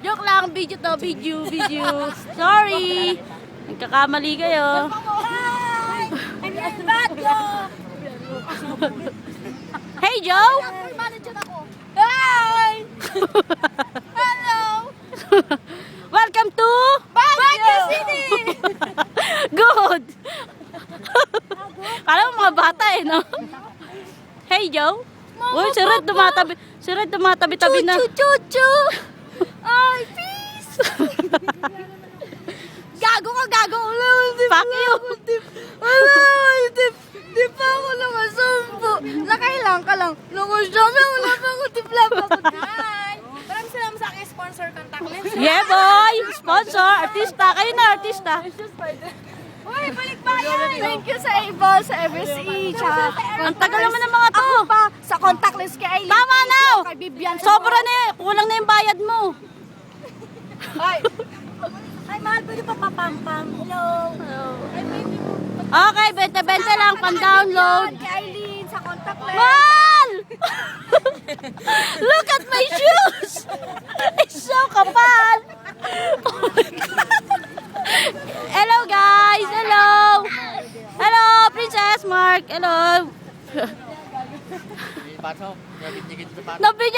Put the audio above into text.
Joke lang, video to, video. Sorry. Nagkakamali kayo. Hi! I'm your bad girl! Hey, Joe! Manager ako. Hi! Hello! Welcome to Baguio City! Good! Kala mo mga bata eh, no? Hey, Joe! Uy, si Red tumatabi-tabi na. Chuchu! Ay, peace! Gago ka, gago! Fuck you! Di pa ako nakasumpo. Nakailang ka lang. Nakasumpo, wala pa ako, tipla pa ako. Hi! Maraming salamat sa aking sponsor, contact lens. Yeah, boy! Sponsor! Artista! Kayo na, artista! Uy, balik bayan! Thank you sa Able, sa MSE, tsaka... Ang tagal naman ng mga to! Ako pa, sa contact lens kay Aileen. Tama na! Kay Vivian. Sobra na eh! Kulang na yung bayad mo! Ay! Ay, mahal, pwede pa papampam. Hello! Ay, baby mo. Okay, 20-20 lang, pan-download. Kay Aileen, sa contact lens. Mal! Look at my shoes! It's so kapal! Oh my God. Hello guys! Hello! Hello, Princess Mark! Hello! Pato, nabigyan sa pato. Nabigyan